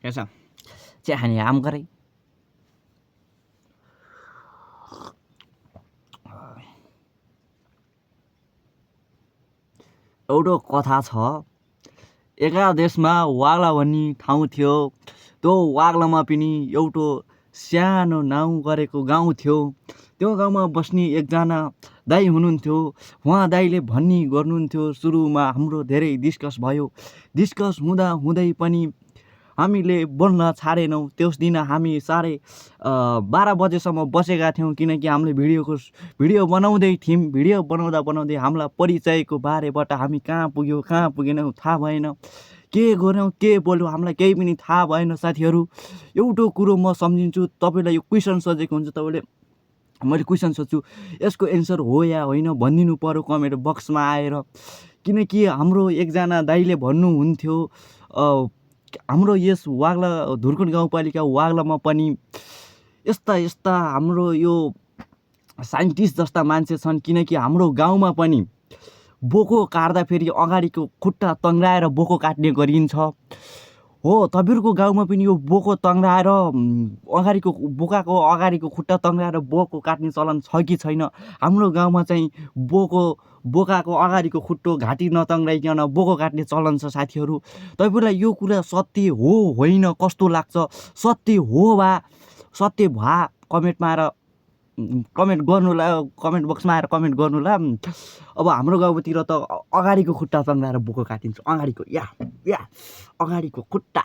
कैसा चिया खाने आम करे एउटा कथा छ एका देशमा वाग्ला भन्ने ठाउँ थियो त्यो वाग्लामा पनि एउटा सानो नाउँ गरेको गाउँ थियो त्यो गाउँमा बस्ने एकजना दाइ हुनुहुन्थ्यो उहाँ दाइले भन्ने गर्नुहुन्थ्यो सुरुमा हाम्रो धेरै डिस्कस भयो डिस्कस हुँदा हुँदै पनि हामीले बोल्न छाडेनौँ त्यस दिन हामी साढे 12 बजेसम्म बसेका थियौँ किनकि हामीले भिडियो बनाउँदै थियौँ भिडियो बनाउँदै हामीलाई परिचयको बारेबाट हामी कहाँ पुगेनौँ थाहा भएन के गऱ्यौँ के बोल्यौँ हामीलाई केही पनि थाहा भएन साथीहरू एउटा कुरो म सम्झिन्छु तपाईँलाई यो क्वेसन सोधेको हुन्छ तपाईँले मैले क्वेसन सोध्छु यसको एन्सर हो या होइन भनिदिनु पर्यो कमेन्ट बक्समा आएर किनकि हाम्रो एकजना दाइले भन्नुहुन्थ्यो हाम्रो यस वाग्ला धुर्कोट गाउँपालिका वाग्लामा पनि यस्ता हाम्रो यो साइन्टिस्ट जस्ता मान्छे छन् किनकि हाम्रो गाउँमा पनि बोको काट्दाखेरि अगाडिको खुट्टा तङ्ग्राएर बोको काट्ने गरिन्छ हो तपाईँहरूको गाउँमा पनि यो बोको तङ्ग्राएर बोकाको अगाडिको खुट्टा तङ्ग्राएर बोको काट्ने चलन छ कि छैन हाम्रो गाउँमा चाहिँ बोकाको अगाडिको खुट्टो घाँटी नतङ्ग्राइकन बोको काट्ने चलन छ साथीहरू तपाईँलाई यो कुरा सत्य हो होइन कस्तो लाग्छ सत्य हो वा सत्य भए कमेन्ट गर्नुला कमेन्ट बक्समा आएर कमेन्ट गर्नुला अब हाम्रो गाउँतिर त अगाडिको खुट्टा तङ्ग्राएर बोको काटिन्छ अगाडिको अगाडिको खुट्टा